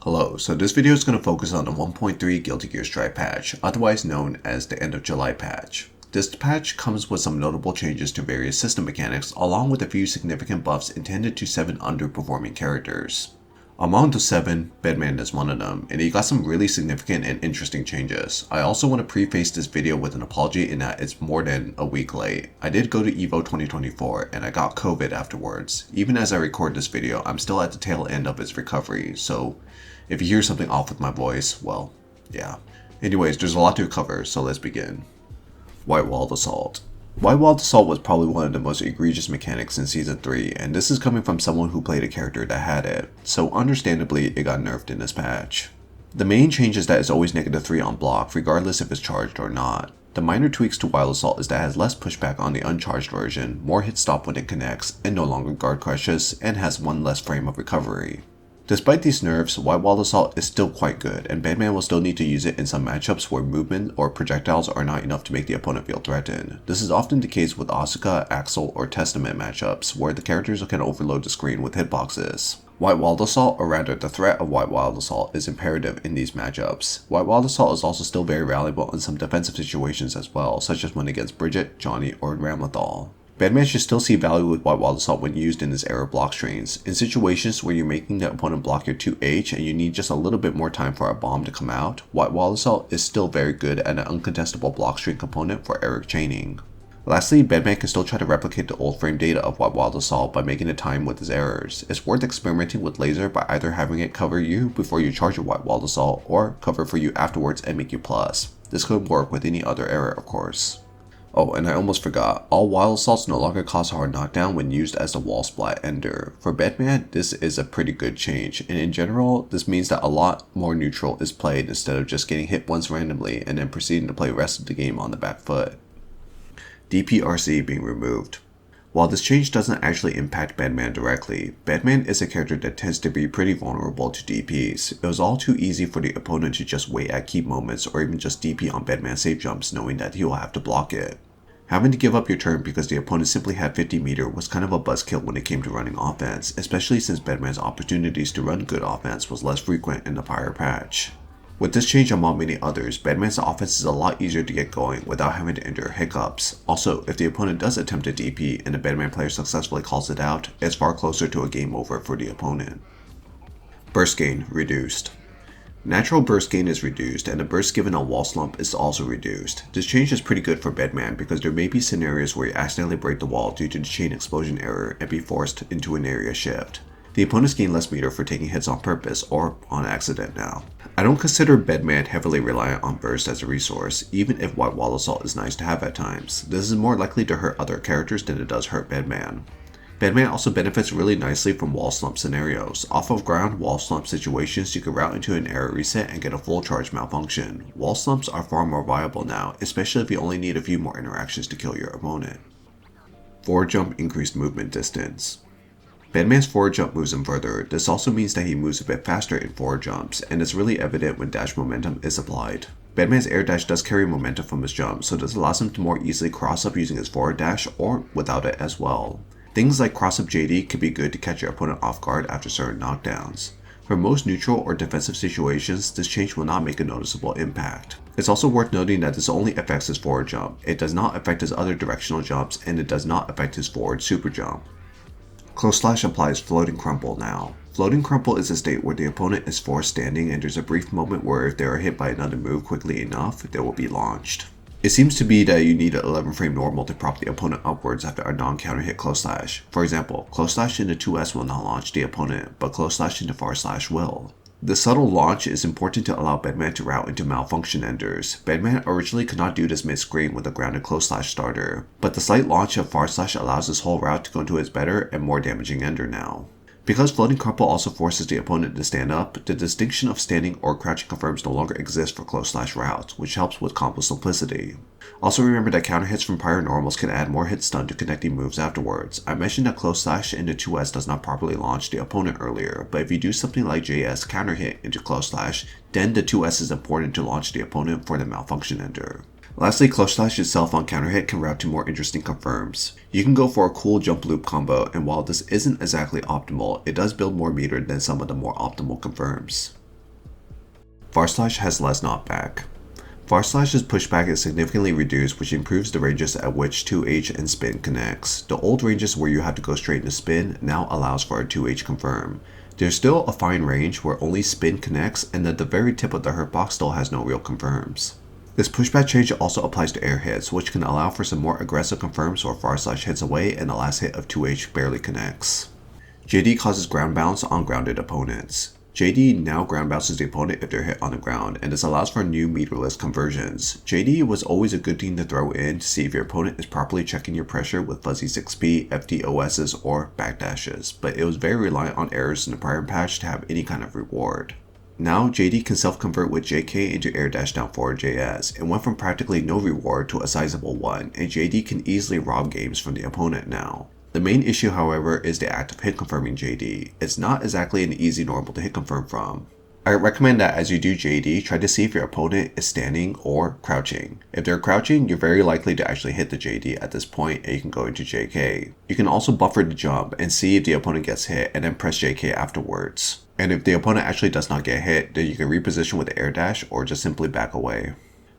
Hello, so this video is going to focus on the 1.3 Guilty Gear Strive patch, otherwise known as the End of July patch. This patch comes with some notable changes to various system mechanics, along with a few significant buffs intended to 7 underperforming characters. Among the 7, Bedman is one of them, and he got some really significant and interesting changes. I also want to preface this video with an apology in that it's more than a week late. I did go to EVO 2024 and I got COVID afterwards. Even as I record this video, I'm still at the tail end of its recovery, so if you hear something off with my voice, well, yeah. Anyways, there's a lot to cover, so let's begin. White Walled Assault. White Walled Assault was probably one of the most egregious mechanics in Season 3, and this is coming from someone who played a character that had it, so understandably it got nerfed in this patch. The main change is that it's always -3 on block, regardless if it's charged or not. The minor tweaks to Wild Assault is that it has less pushback on the uncharged version, more hit stop when it connects, and no longer guard crushes, and has 1 less frame of recovery. Despite these nerfs, White Walled Assault is still quite good, and Bedman will still need to use it in some matchups where movement or projectiles are not enough to make the opponent feel threatened. This is often the case with Asuka, Axel, or Testament matchups, where the characters can overload the screen with hitboxes. White Walled Assault, or rather the threat of White Walled Assault, is imperative in these matchups. White Walled Assault is also still very valuable in some defensive situations as well, such as when against Bridget, Johnny, or Ramlethal. Bedman should still see value with White Walled Assault when used in this era of block strains. In situations where you're making the opponent block your 2H and you need just a little bit more time for a bomb to come out, White Walled Assault is still very good at an uncontestable block strain component for Eric chaining. Lastly, Bedman can still try to replicate the old frame data of White Walled Assault by making it time with his errors. It's worth experimenting with laser by either having it cover you before you charge your White Walled Assault, or cover for you afterwards and make you plus. This could work with any other error, of course. Oh, and I almost forgot, all Wild Assaults no longer cause hard knockdown when used as the wall splat ender. For Bedman, this is a pretty good change, and in general, this means that a lot more neutral is played instead of just getting hit once randomly and then proceeding to play the rest of the game on the back foot. DPRC being removed. While this change doesn't actually impact Bedman directly, Bedman is a character that tends to be pretty vulnerable to DPs. It was all too easy for the opponent to just wait at key moments or even just DP on Bedman's safe jumps knowing that he will have to block it. Having to give up your turn because the opponent simply had 50 meter was kind of a buzzkill when it came to running offense, especially since Bedman's opportunities to run good offense was less frequent in the prior patch. With this change among many others, Bedman's offense is a lot easier to get going without having to endure hiccups. Also, if the opponent does attempt a DP and the Bedman player successfully calls it out, it's far closer to a game over for the opponent. Burst gain reduced. Natural burst gain is reduced, and the burst given on wall slump is also reduced. This change is pretty good for Bedman because there may be scenarios where you accidentally break the wall due to the chain explosion error and be forced into an area shift. The opponents gain less meter for taking hits on purpose or on accident now. I don't consider Bedman heavily reliant on burst as a resource, even if White Walled Assault is nice to have at times. This is more likely to hurt other characters than it does hurt Bedman. Bedman also benefits really nicely from wall slump scenarios. Off of ground wall slump situations, you can route into an error reset and get a full charge malfunction. Wall slumps are far more viable now, especially if you only need a few more interactions to kill your opponent. Forward jump increased movement distance. Bedman's forward jump moves him further. This also means that he moves a bit faster in forward jumps, and it's really evident when dash momentum is applied. Bedman's air dash does carry momentum from his jump, so this allows him to more easily cross up using his forward dash or without it as well. Things like cross up JD can be good to catch your opponent off guard after certain knockdowns. For most neutral or defensive situations, this change will not make a noticeable impact. It's also worth noting that this only affects his forward jump. It does not affect his other directional jumps, and it does not affect his forward super jump. Close slash applies floating crumple now. Floating crumple is a state where the opponent is forced standing and there's a brief moment where if they are hit by another move quickly enough, they will be launched. It seems to be that you need an 11 frame normal to prop the opponent upwards after a non-counter hit close slash. For example, close slash into 2S will not launch the opponent, but close slash into far slash will. The subtle launch is important to allow Bedman to route into malfunction enders. Bedman originally could not do this mid-screen with a grounded close slash starter, but the slight launch of far slash allows this whole route to go into its better and more damaging ender now. Because floating crumple also forces the opponent to stand up, the distinction of standing or crouching confirms no longer exists for close slash routes, which helps with combo simplicity. Also remember that counter hits from prior normals can add more hit stun to connecting moves afterwards. I mentioned that close slash into 2S does not properly launch the opponent earlier, but if you do something like JS counter hit into close slash, then the 2S is important to launch the opponent for the malfunction ender. Lastly, close slash itself on counter hit can route to more interesting confirms. You can go for a cool jump loop combo, and while this isn't exactly optimal, it does build more meter than some of the more optimal confirms. Varslash has less knockback. Varslash's pushback is significantly reduced, which improves the ranges at which 2H and spin connects. The old ranges where you have to go straight into spin now allows for a 2H confirm. There's still a fine range where only spin connects, and at the very tip of the hurt box still has no real confirms. This pushback change also applies to air hits, which can allow for some more aggressive confirms where Varslash hits away and the last hit of 2H barely connects. JD causes ground bounce on grounded opponents. JD now ground bounces the opponent if they're hit on the ground, and this allows for new meterless conversions. JD was always a good thing to throw in to see if your opponent is properly checking your pressure with fuzzy 6P, FDOSs, or backdashes, but it was very reliant on errors in the prior patch to have any kind of reward. Now JD can self-convert with JK into air dash down forward JS, and went from practically no reward to a sizable one, and JD can easily rob games from the opponent now. The main issue, however, is the act of hit confirming JD. It's not exactly an easy normal to hit confirm from. I recommend that as you do JD, try to see if your opponent is standing or crouching. If they're crouching, you're very likely to actually hit the JD at this point, and you can go into JK. You can also buffer the jump and see if the opponent gets hit and then press JK afterwards. And if the opponent actually does not get hit, then you can reposition with the air dash or just simply back away.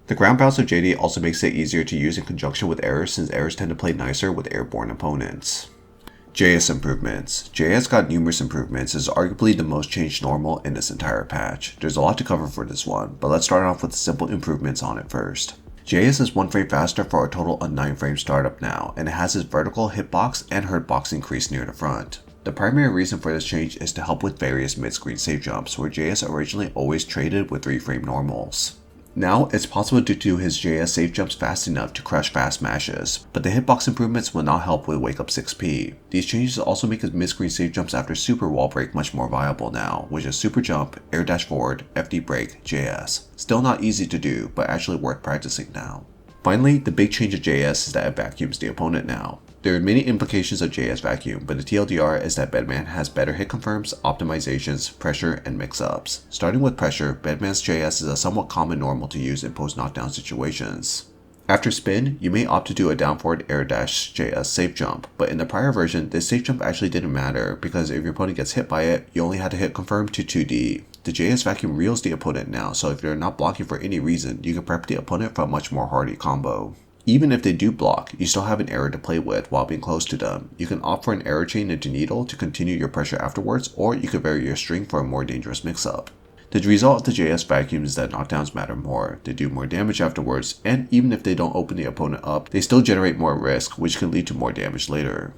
The ground bounce of JD also makes it easier to use in conjunction with errors, since errors tend to play nicer with airborne opponents. JS improvements. JS got numerous improvements, is arguably the most changed normal in this entire patch. There's a lot to cover for this one, but let's start off with simple improvements on it first. JS is 1 frame faster for a total of 9 frame startup now, and it has its vertical hitbox and hurtbox increased near the front. The primary reason for this change is to help with various mid-screen safe jumps, where JS originally always traded with 3 frame normals. Now, it's possible to do his JS safe jumps fast enough to crush fast mashes, but the hitbox improvements will not help with wake up 6P. These changes also make his mid-screen safe jumps after super wall break much more viable now, which is super jump, air dash forward, FD break, JS. Still not easy to do, but actually worth practicing now. Finally, the big change of JS is that it vacuums the opponent now. There are many implications of JS vacuum, but the TLDR is that Bedman has better hit confirms, optimizations, pressure, and mix-ups. Starting with pressure, Bedman's JS is a somewhat common normal to use in post-knockdown situations. After spin, you may opt to do a down forward air dash JS safe jump, but in the prior version, this safe jump actually didn't matter, because if your opponent gets hit by it, you only had to hit confirm to 2D. The JS vacuum reels the opponent now, so if you're not blocking for any reason, you can prep the opponent for a much more hardy combo. Even if they do block, you still have an error to play with while being close to them. You can opt for an error chain into needle to continue your pressure afterwards, or you could vary your string for a more dangerous mix-up. The result of the JS vacuum is that knockdowns matter more, they do more damage afterwards, and even if they don't open the opponent up, they still generate more risk, which can lead to more damage later.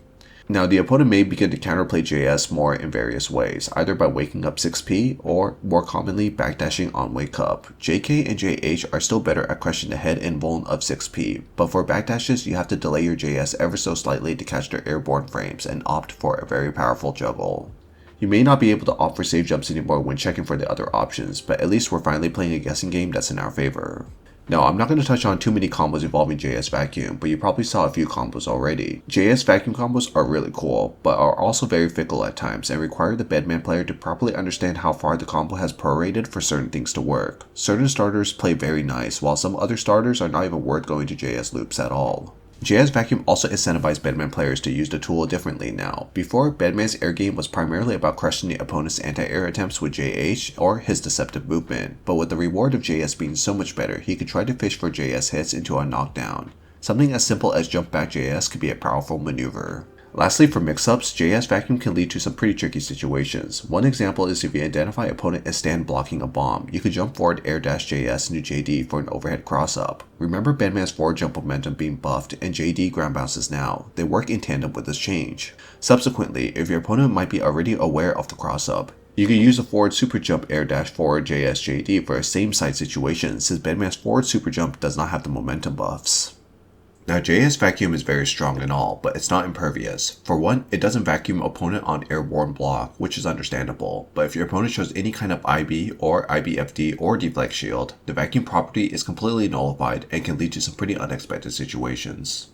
Now, the opponent may begin to counterplay JS more in various ways, either by waking up 6P or, more commonly, backdashing on wake up. JK and JH are still better at crushing the head and vuln of 6P, but for backdashes you have to delay your JS ever so slightly to catch their airborne frames and opt for a very powerful juggle. You may not be able to opt for safe jumps anymore when checking for the other options, but at least we're finally playing a guessing game that's in our favor. Now, I'm not going to touch on too many combos involving JS Vacuum, but you probably saw a few combos already. JS Vacuum combos are really cool, but are also very fickle at times and require the Bedman player to properly understand how far the combo has prorated for certain things to work. Certain starters play very nice, while some other starters are not even worth going to JS loops at all. JS Vacuum also incentivizes Bedman players to use the tool differently now. Before, Bedman's air game was primarily about crushing the opponent's anti-air attempts with JH or his deceptive movement, but with the reward of JS being so much better, he could try to fish for JS hits into a knockdown. Something as simple as jump back JS could be a powerful maneuver. Lastly, for mix-ups, JS Vacuum can lead to some pretty tricky situations. One example is if you identify opponent as stand blocking a bomb, you could jump forward air dash JS into JD for an overhead cross-up. Remember Bedman's forward jump momentum being buffed and JD ground bounces now. They work in tandem with this change. Subsequently, if your opponent might be already aware of the cross-up, you can use a forward super jump air dash forward JS JD for a same side situation, since Bedman's forward super jump does not have the momentum buffs. Now, JS Vacuum is very strong and all, but it's not impervious. For one, it doesn't vacuum opponent on airborne block, which is understandable, but if your opponent shows any kind of IB or IBFD or deflect shield, the vacuum property is completely nullified and can lead to some pretty unexpected situations.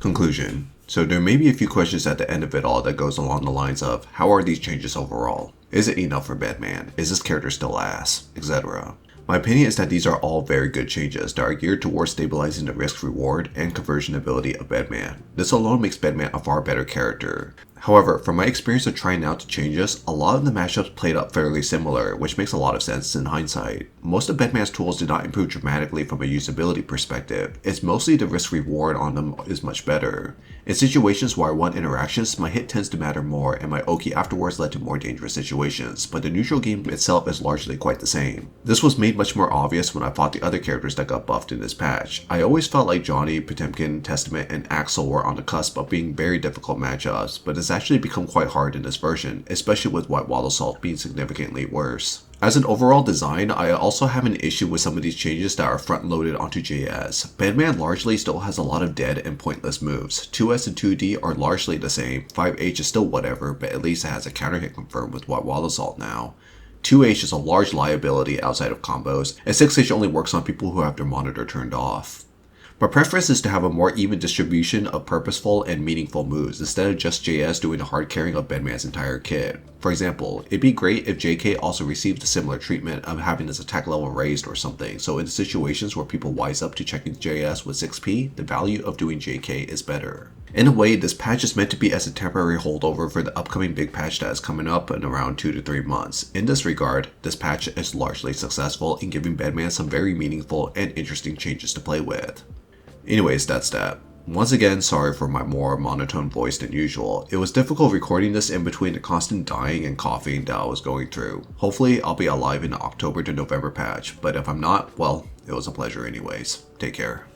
Conclusion. So there may be a few questions at the end of it all that goes along the lines of, how are these changes overall? Is it enough for Bedman? Is this character still ass? Etc. My opinion is that these are all very good changes that are geared towards stabilizing the risk reward and conversion ability of Bedman. This alone makes Bedman a far better character. However, from my experience of trying out the changes, a lot of the matchups played up fairly similar, which makes a lot of sense in hindsight. Most of Bedman's tools did not improve dramatically from a usability perspective. It's mostly the risk reward on them is much better. In situations where I won interactions, my hit tends to matter more and my Oki afterwards led to more dangerous situations, but the neutral game itself is largely quite the same. This was made much more obvious when I fought the other characters that got buffed in this patch. I always felt like Johnny, Potemkin, Testament, and Axel were on the cusp of being very difficult matchups, but it's actually become quite hard in this version, especially with White Wall Assault being significantly worse. As an overall design, I also have an issue with some of these changes that are front-loaded onto JS. Bedman largely still has a lot of dead and pointless moves. 2S and 2D are largely the same, 5H is still whatever, but at least it has a counter hit confirmed with White Wall Assault now. 2H is a large liability outside of combos, and 6H only works on people who have their monitor turned off. My preference is to have a more even distribution of purposeful and meaningful moves instead of just JS doing the hard carrying of Bedman's entire kit. For example, it'd be great if JK also received a similar treatment of having his attack level raised or something, so in situations where people wise up to checking JS with 6P, the value of doing JK is better. In a way, this patch is meant to be as a temporary holdover for the upcoming big patch that is coming up in around 2 to 3 months. In this regard, this patch is largely successful in giving Bedman some very meaningful and interesting changes to play with. Anyways, that's that. Once again, sorry for my more monotone voice than usual. It was difficult recording this in between the constant dying and coughing that I was going through. Hopefully, I'll be alive in the October to November patch, but if I'm not, well, it was a pleasure anyways. Take care.